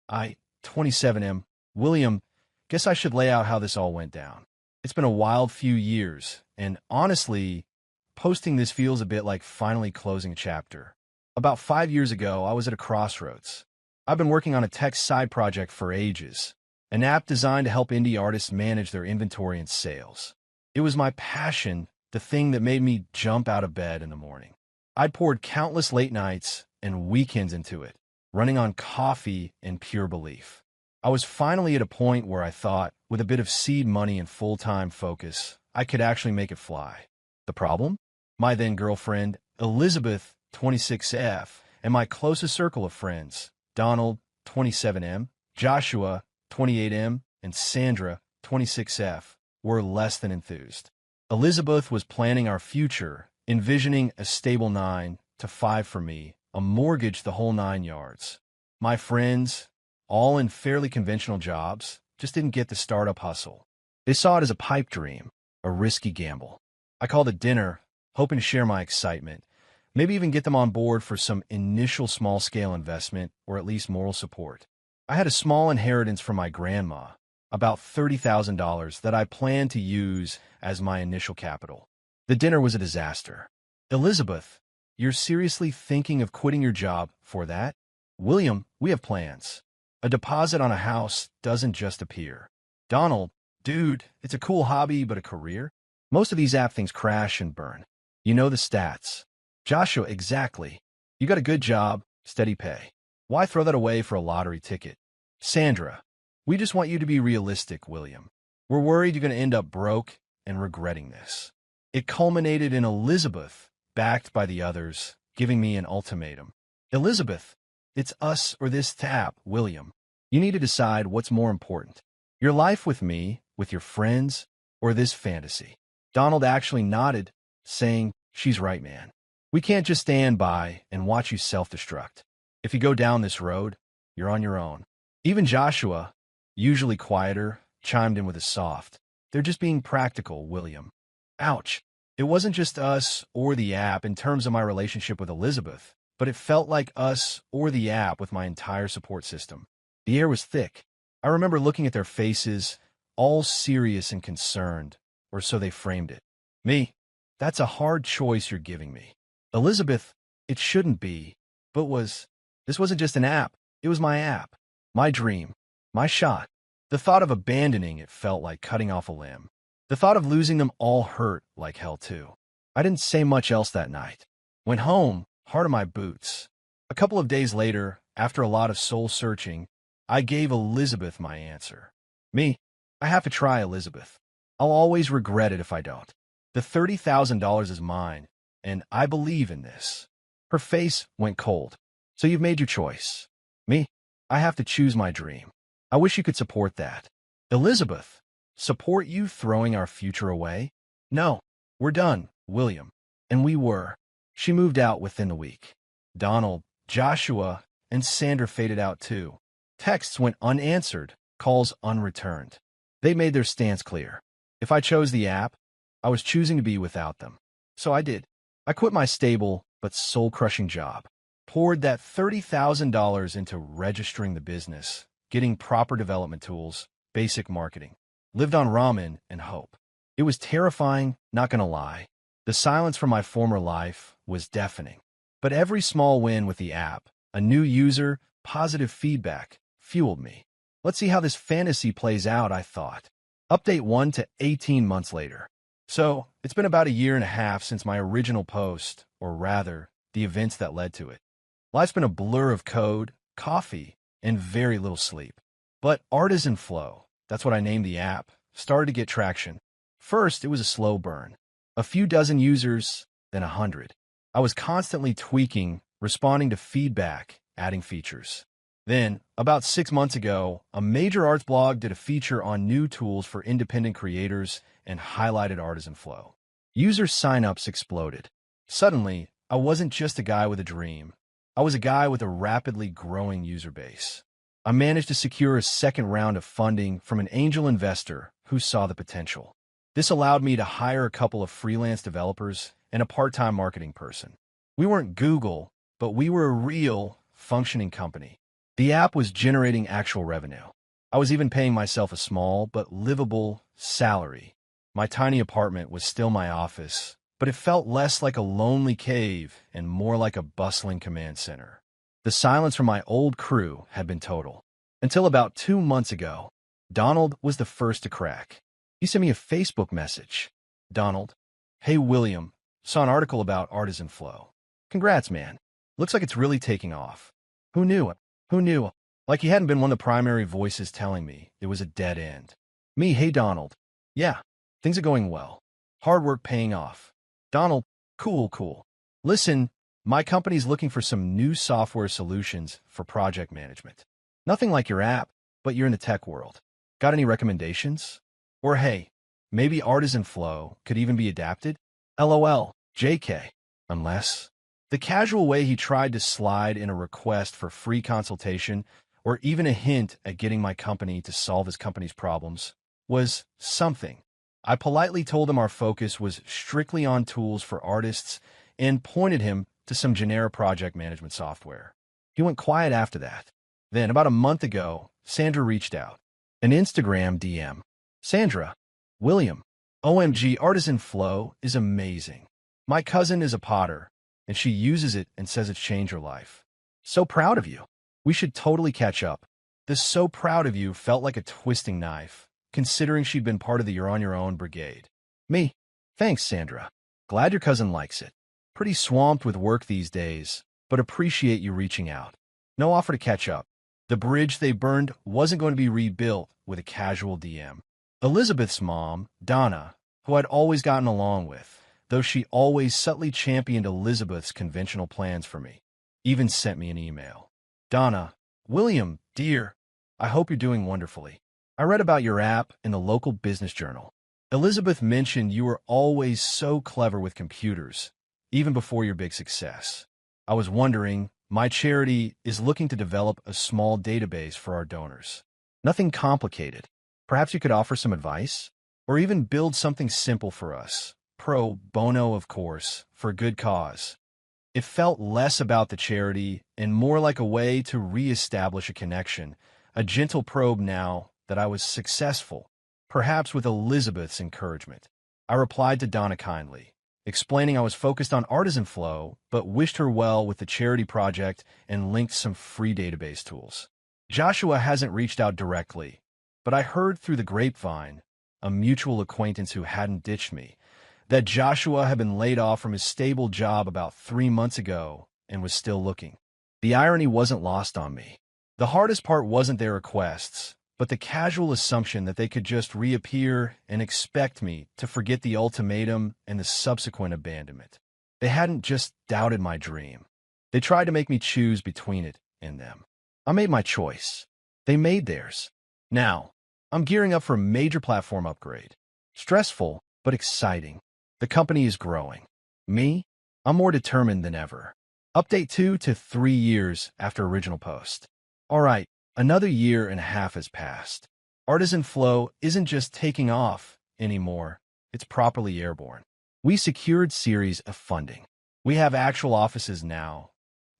I, 27M, William, guess I should lay out how this all went down. It's been a wild few years, and honestly, posting this feels a bit like finally closing a chapter. About 5 years ago, I was at a crossroads. I've been working on a tech side project for ages, an app designed to help indie artists manage their inventory and sales. It was my passion, the thing that made me jump out of bed in the morning. I'd poured countless late nights and weekends into it, running on coffee and pure belief. I was finally at a point where I thought, with a bit of seed money and full-time focus, I could actually make it fly. The problem? My then girlfriend, Elizabeth, 26F, and my closest circle of friends, Donald, 27M, Joshua, 28M, and Sandra, 26F, were less than enthused. Elizabeth was planning our future, envisioning a stable 9 to 5 for me, a mortgage the whole 9 yards. My friends, all in fairly conventional jobs, just didn't get the startup hustle. They saw it as a pipe dream, a risky gamble. I called it dinner, hoping to share my excitement, maybe even get them on board for some initial small-scale investment or at least moral support. I had a small inheritance from my grandma, about $30,000 that I planned to use as my initial capital. The dinner was a disaster. Elizabeth, you're seriously thinking of quitting your job for that? William, we have plans. A deposit on a house doesn't just appear. Donald, dude, it's a cool hobby, but a career? Most of these app things crash and burn. You know the stats. Joshua, exactly. You got a good job, steady pay. Why throw that away for a lottery ticket? Sandra, we just want you to be realistic, William. We're worried you're going to end up broke and regretting this. It culminated in Elizabeth, backed by the others, giving me an ultimatum. Elizabeth, it's us or this tap, William. You need to decide what's more important. Your life with me, with your friends, or this fantasy. Donald actually nodded, saying, she's right, man. We can't just stand by and watch you self-destruct. If you go down this road, you're on your own. Even Joshua, usually quieter, chimed in with a soft, they're just being practical, William. Ouch. It wasn't just us or the app in terms of my relationship with Elizabeth, but it felt like us or the app with my entire support system. The air was thick. I remember looking at their faces, all serious and concerned, or so they framed it. Me, that's a hard choice you're giving me. Elizabeth, it shouldn't be, but this wasn't just an app. It was my app, my dream, my shot. The thought of abandoning it felt like cutting off a limb. The thought of losing them all hurt like hell too. I didn't say much else that night. Went home, hard on my boots. A couple of days later, after a lot of soul-searching, I gave Elizabeth my answer. Me, I have to try, Elizabeth. I'll always regret it if I don't. The $30,000 is mine, and I believe in this. Her face went cold. So you've made your choice. Me, I have to choose my dream. I wish you could support that. Elizabeth, support you throwing our future away? No, we're done, William. And we were. She moved out within the week. Donald, Joshua, and Sandra faded out too. Texts went unanswered, calls unreturned. They made their stance clear. If I chose the app, I was choosing to be without them. So I did. I quit my stable but soul-crushing job. Poured that $30,000 into registering the business, getting proper development tools, basic marketing. Lived on ramen and hope. It was terrifying, not gonna lie. The silence from my former life was deafening. But every small win with the app, a new user, positive feedback, fueled me. Let's see how this fantasy plays out, I thought. Update 1 to 18 months later. So, it's been about a year and a half since my original post, or rather, the events that led to it. Life's been a blur of code, coffee, and very little sleep. But Artisan Flow, that's what I named the app, started to get traction. First, it was a slow burn. A few dozen users, then 100. I was constantly tweaking, responding to feedback, adding features. Then, about 6 months ago, a major arts blog did a feature on new tools for independent creators and highlighted Artisan Flow. User signups exploded. Suddenly, I wasn't just a guy with a dream. I was a guy with a rapidly growing user base. I managed to secure a second round of funding from an angel investor who saw the potential. This allowed me to hire a couple of freelance developers and a part-time marketing person. We weren't Google, but we were a real, functioning company. The app was generating actual revenue. I was even paying myself a small but livable salary. My tiny apartment was still my office, but it felt less like a lonely cave and more like a bustling command center. The silence from my old crew had been total. Until about 2 months ago, Donald was the first to crack. He sent me a Facebook message. Donald, hey William, saw an article about Artisan Flow. Congrats, man. Looks like it's really taking off. Who knew? Who knew? Like he hadn't been one of the primary voices telling me it was a dead end. Me, hey Donald. Yeah, things are going well. Hard work paying off. Donald, cool. Listen, my company's looking for some new software solutions for project management. Nothing like your app, but you're in the tech world. Got any recommendations? Or hey, maybe Artisan Flow could even be adapted? LOL, JK. Unless... The casual way he tried to slide in a request for free consultation or even a hint at getting my company to solve his company's problems was something. I politely told him our focus was strictly on tools for artists and pointed him to some generic project management software. He went quiet after that. Then, about a month ago, Sandra reached out. An Instagram DM. Sandra, William, OMG, Artisan Flow is amazing. My cousin is a potter, and she uses it and says it's changed her life. So proud of you. We should totally catch up. This "so proud of you" felt like a twisting knife, considering she'd been part of the You're on Your Own brigade. Me? Thanks, Sandra. Glad your cousin likes it. Pretty swamped with work these days, but appreciate you reaching out. No offer to catch up. The bridge they burned wasn't going to be rebuilt with a casual DM. Elizabeth's mom, Donna, who I'd always gotten along with, though she always subtly championed Elizabeth's conventional plans for me, even sent me an email. Donna, William, dear, I hope you're doing wonderfully. I read about your app in the local business journal. Elizabeth mentioned you were always so clever with computers, even before your big success. I was wondering, my charity is looking to develop a small database for our donors. Nothing complicated. Perhaps you could offer some advice? Or even build something simple for us. Pro bono, of course, for a good cause. It felt less about the charity and more like a way to reestablish a connection, a gentle probe now that I was successful, perhaps with Elizabeth's encouragement. I replied to Donna kindly, explaining I was focused on Artisan Flow, but wished her well with the charity project and linked some free database tools. Joshua hasn't reached out directly, but I heard through the grapevine, a mutual acquaintance who hadn't ditched me, that Joshua had been laid off from his stable job about 3 months ago and was still looking. The irony wasn't lost on me. The hardest part wasn't their requests, but the casual assumption that they could just reappear and expect me to forget the ultimatum and the subsequent abandonment. They hadn't just doubted my dream. They tried to make me choose between it and them. I made my choice. They made theirs. Now, I'm gearing up for a major platform upgrade. Stressful, but exciting. The company is growing. Me? I'm more determined than ever. Update 2 to 3 years after original post. All right, another 1.5 years has passed. Artisan Flow isn't just taking off anymore. It's properly airborne. We secured Series F funding. We have actual offices now.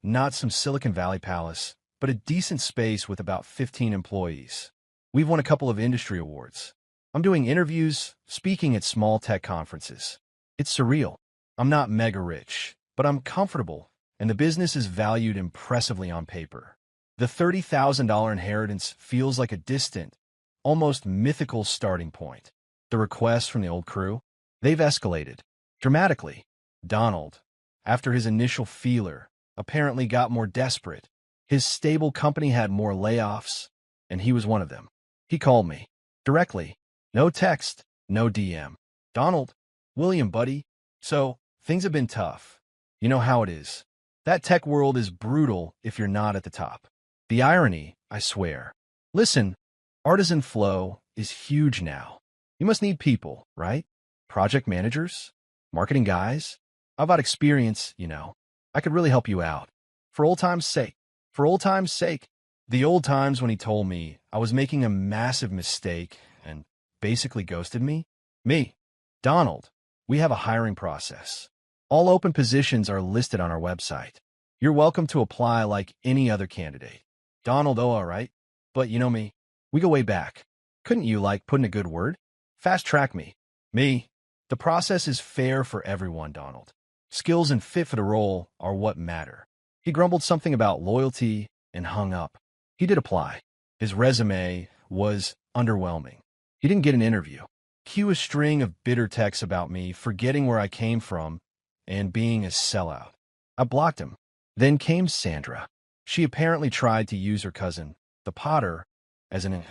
Not some Silicon Valley palace, but a decent space with about 15 employees. We've won a couple of industry awards. I'm doing interviews, speaking at small tech conferences. It's surreal. I'm not mega rich, but I'm comfortable, and the business is valued impressively on paper. The $30,000 inheritance feels like a distant, almost mythical starting point. The requests from the old crew? They've escalated. Dramatically. Donald, after his initial feeler, apparently got more desperate. His stable company had more layoffs, and he was one of them. He called me. Directly. No text, no DM. Donald, William, buddy. So, things have been tough. You know how it is. That tech world is brutal if you're not at the top. The irony, I swear. Listen, Artisan Flow is huge now. You must need people, right? Project managers? Marketing guys? I've got experience, you know. I could really help you out. For old time's sake. For old time's sake. The old times when he told me I was making a massive mistake and basically ghosted me? Me, Donald. We have a hiring process. All open positions are listed on our website. You're welcome to apply like any other candidate. Donald, oh, all right. But you know me. We go way back. Couldn't you, like, put in a good word? Fast track me. Me. The process is fair for everyone, Donald. Skills and fit for the role are what matter. He grumbled something about loyalty and hung up. He did apply. His resume was underwhelming. He didn't get an interview. Cue a string of bitter texts about me, forgetting where I came from, and being a sellout. I blocked him. Then came Sandra. She apparently tried to use her cousin, the Potter, as an...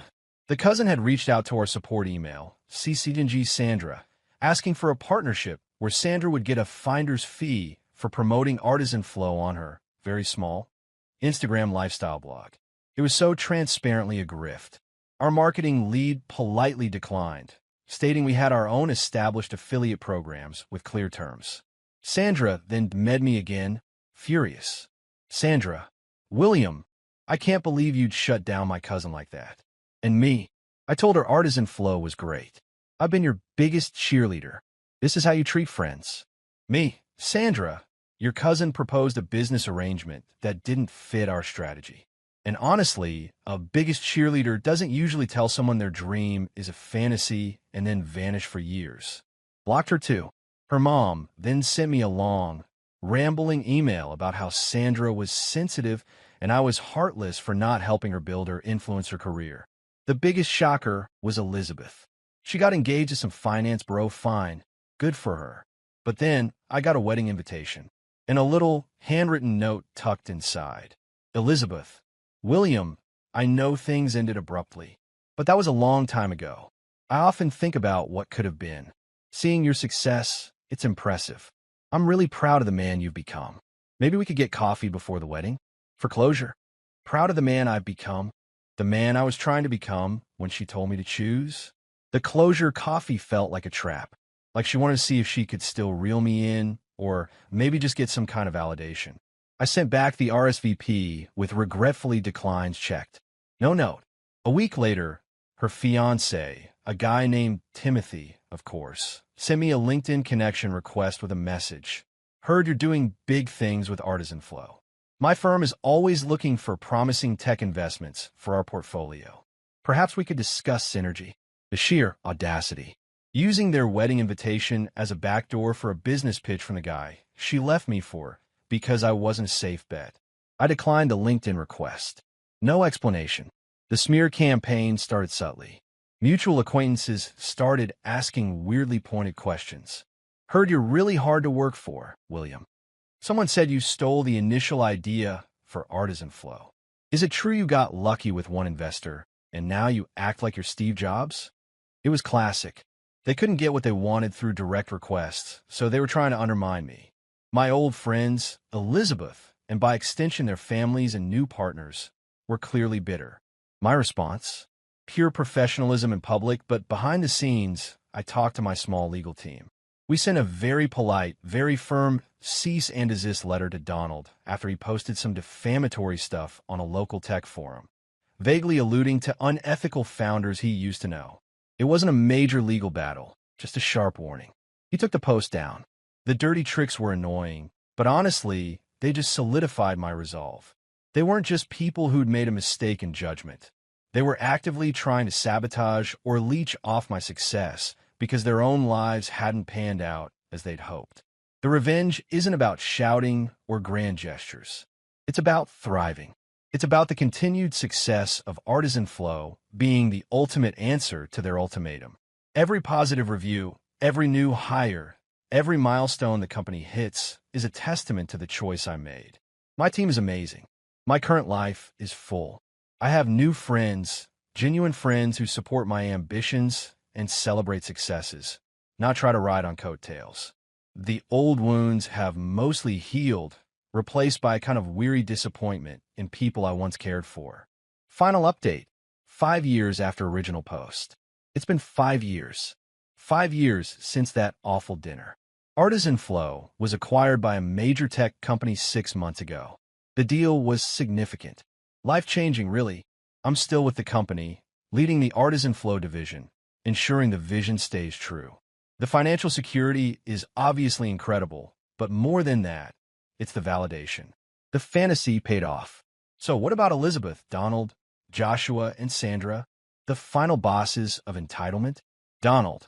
The cousin had reached out to our support email, CC'd Sandra, asking for a partnership where Sandra would get a finder's fee for promoting Artisan Flow on her, very small, Instagram lifestyle blog. It was so transparently a grift. Our marketing lead politely declined, stating we had our own established affiliate programs with clear terms. Sandra then med me again, furious. Sandra, William, I can't believe you'd shut down my cousin like that. And me, I told her Artisan Flow was great. I've been your biggest cheerleader. This is how you treat friends. Me, Sandra, your cousin proposed a business arrangement that didn't fit our strategy. And honestly, a biggest cheerleader doesn't usually tell someone their dream is a fantasy and then vanish for years. Blocked her too. Her mom then sent me a long, rambling email about how Sandra was sensitive and I was heartless for not helping her build her influencer career. The biggest shocker was Elizabeth. She got engaged to some finance bro, fine, good for her. But then I got a wedding invitation and a little handwritten note tucked inside. Elizabeth, William, I know things ended abruptly, but that was a long time ago. I often think about what could have been. Seeing your success, it's impressive. I'm really proud of the man you've become. Maybe we could get coffee before the wedding? For closure. Proud of the man I've become. The man I was trying to become when she told me to choose. The closure coffee felt like a trap. Like she wanted to see if she could still reel me in, or maybe just get some kind of validation. I sent back the RSVP with regretfully declines checked. No note. A week later, her fiancé, a guy named Timothy, of course, sent me a LinkedIn connection request with a message. Heard you're doing big things with Artisan Flow. My firm is always looking for promising tech investments for our portfolio. Perhaps we could discuss synergy. The sheer audacity. Using their wedding invitation as a backdoor for a business pitch from the guy she left me for because I wasn't a safe bet. I declined the LinkedIn request. No explanation. The smear campaign started subtly. Mutual acquaintances started asking weirdly pointed questions. Heard you're really hard to work for, William. Someone said you stole the initial idea for Artisan Flow. Is it true you got lucky with one investor, and now you act like you're Steve Jobs? It was classic. They couldn't get what they wanted through direct requests, so they were trying to undermine me. My old friends, Elizabeth, and by extension their families and new partners, were clearly bitter. My response? Pure professionalism in public, but behind the scenes, I talked to my small legal team. We sent a very polite, very firm cease and desist letter to Donald after he posted some defamatory stuff on a local tech forum, vaguely alluding to unethical founders he used to know. It wasn't a major legal battle, just a sharp warning. He took the post down. The dirty tricks were annoying, but honestly, they just solidified my resolve. They weren't just people who'd made a mistake in judgment. They were actively trying to sabotage or leech off my success because their own lives hadn't panned out as they'd hoped. The revenge isn't about shouting or grand gestures. It's about thriving. It's about the continued success of Artisan Flow being the ultimate answer to their ultimatum. Every positive review, every new hire, every milestone the company hits is a testament to the choice I made. My team is amazing. My current life is full. I have new friends, genuine friends who support my ambitions and celebrate successes, not try to ride on coattails. The old wounds have mostly healed, replaced by a kind of weary disappointment in people I once cared for. Final update. 5 years after original post. It's been 5 years. 5 years since that awful dinner. Artisan Flow was acquired by a major tech company 6 months ago. The deal was significant. Life-changing, really. I'm still with the company, leading the Artisan Flow division, ensuring the vision stays true. The financial security is obviously incredible, but more than that, it's the validation. The fantasy paid off. So what about Elizabeth, Donald, Joshua, and Sandra, the final bosses of entitlement? Donald,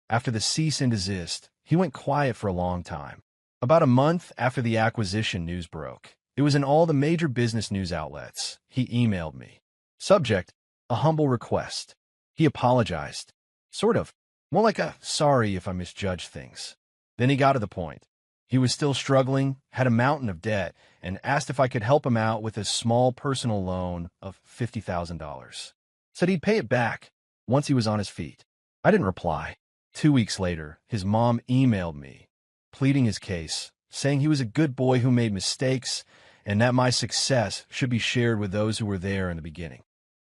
after the cease and desist, he went quiet for a long time. About a month after the acquisition news broke, it was in all the major business news outlets. He emailed me. Subject, a humble request. He apologized. Sort of. More like a sorry if I misjudged things. Then he got to the point. He was still struggling, had a mountain of debt, and asked if I could help him out with a small personal loan of $50,000. Said he'd pay it back once he was on his feet. I didn't reply. 2 weeks later, his mom emailed me, pleading his case, saying he was a good boy who made mistakes and that my success should be shared with those who were there in the beginning.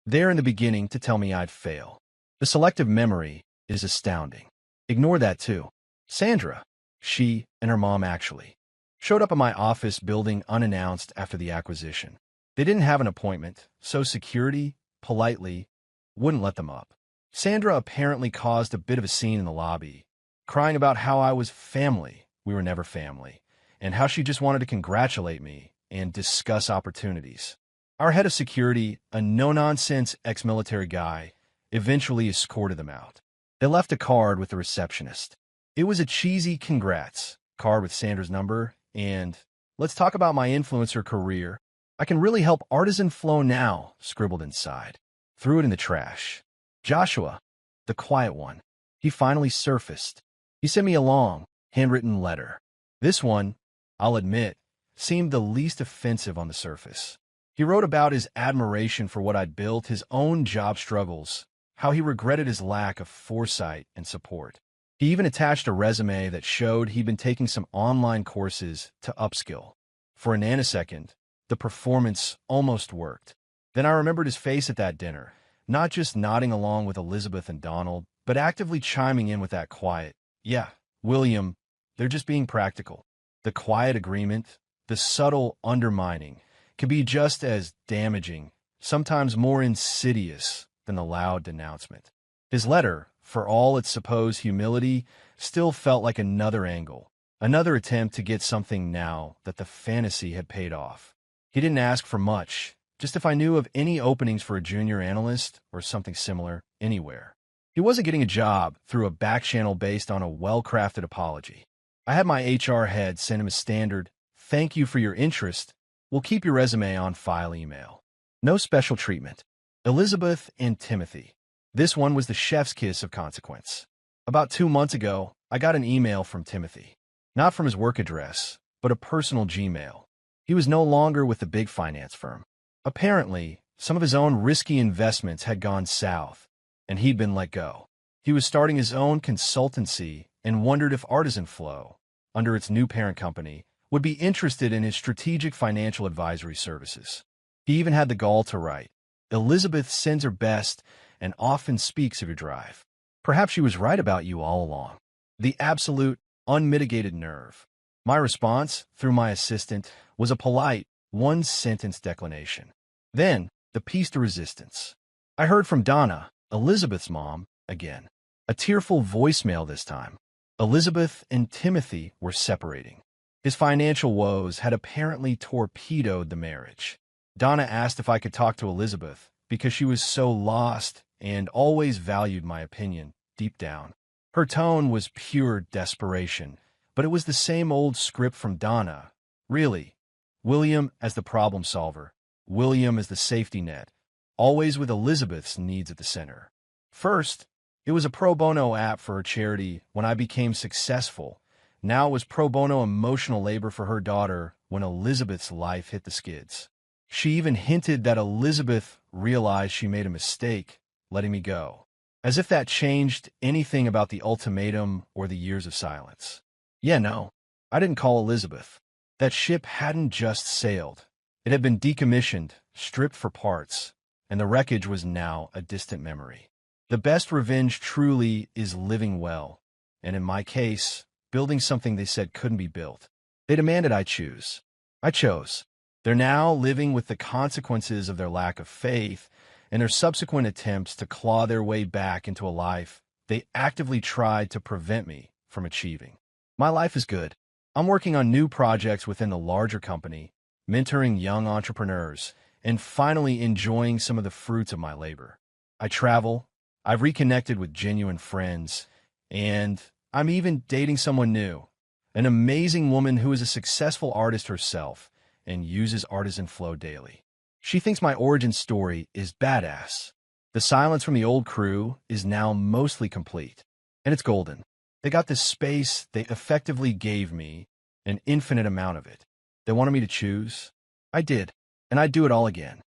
There in the beginning to tell me I'd fail. The selective memory is astounding. Ignore that too. Sandra, she and her mom actually, showed up at my office building unannounced after the acquisition. They didn't have an appointment, so security, politely, wouldn't let them up. Sandra apparently caused a bit of a scene in the lobby, crying about how I was family, we were never family, and how she just wanted to congratulate me and discuss opportunities. Our head of security, a no-nonsense ex-military guy, eventually escorted them out. They left a card with the receptionist. It was a cheesy congrats card with Sandra's number, and let's talk about my influencer career. I can really help Artisan Flow now, scribbled inside. Threw it in the trash. Joshua, the quiet one, he finally surfaced. He sent me a long, handwritten letter. This one, I'll admit, seemed the least offensive on the surface. He wrote about his admiration for what I'd built, his own job struggles, how he regretted his lack of foresight and support. He even attached a resume that showed he'd been taking some online courses to upskill. For a nanosecond, the performance almost worked. Then I remembered his face at that dinner, not just nodding along with Elizabeth and Donald, but actively chiming in with that quiet, "Yeah, William, they're just being practical." The quiet agreement, the subtle undermining, can be just as damaging, sometimes more insidious than the loud denouncement. His letter, for all its supposed humility, still felt like another angle, another attempt to get something now that the fantasy had paid off. He didn't ask for much, just if I knew of any openings for a junior analyst or something similar anywhere. He wasn't getting a job through a back channel based on a well-crafted apology. I had my HR head send him a standard, "Thank you for your interest. We'll keep your resume on file" email. No special treatment. Elizabeth and Timothy. This one was the chef's kiss of consequence. About 2 months ago, I got an email from Timothy. Not from his work address, but a personal Gmail. He was no longer with the big finance firm. Apparently, some of his own risky investments had gone south, and he'd been let go. He was starting his own consultancy and wondered if Artisan Flow, under its new parent company, would be interested in his strategic financial advisory services. He even had the gall to write, "Elizabeth sends her best and often speaks of your drive. Perhaps she was right about you all along." The absolute, unmitigated nerve. My response, through my assistant, was a polite, one-sentence declination. Then, the piece de resistance. I heard from Donna, Elizabeth's mom, again. A tearful voicemail this time. Elizabeth and Timothy were separating. His financial woes had apparently torpedoed the marriage. Donna asked if I could talk to Elizabeth because she was so lost and always valued my opinion deep down. Her tone was pure desperation, but it was the same old script from Donna. Really, William as the problem solver, William as the safety net, always with Elizabeth's needs at the center. First, it was a pro bono app for her charity when I became successful. Now it was pro bono emotional labor for her daughter when Elizabeth's life hit the skids. She even hinted that Elizabeth realized she made a mistake, letting me go. As if that changed anything about the ultimatum or the years of silence. Yeah, no, I didn't call Elizabeth. That ship hadn't just sailed. It had been decommissioned, stripped for parts, and the wreckage was now a distant memory. The best revenge truly is living well, and in my case, building something they said couldn't be built. They demanded I choose. I chose. They're now living with the consequences of their lack of faith and their subsequent attempts to claw their way back into a life they actively tried to prevent me from achieving. My life is good. I'm working on new projects within the larger company, mentoring young entrepreneurs, and finally enjoying some of the fruits of my labor. I travel, I've reconnected with genuine friends, and I'm even dating someone new, an amazing woman who is a successful artist herself and uses Artisan Flow daily. She thinks my origin story is badass. The silence from the old crew is now mostly complete, and it's golden. They got this space, they effectively gave me an infinite amount of it. They wanted me to choose. I did, and I'd do it all again.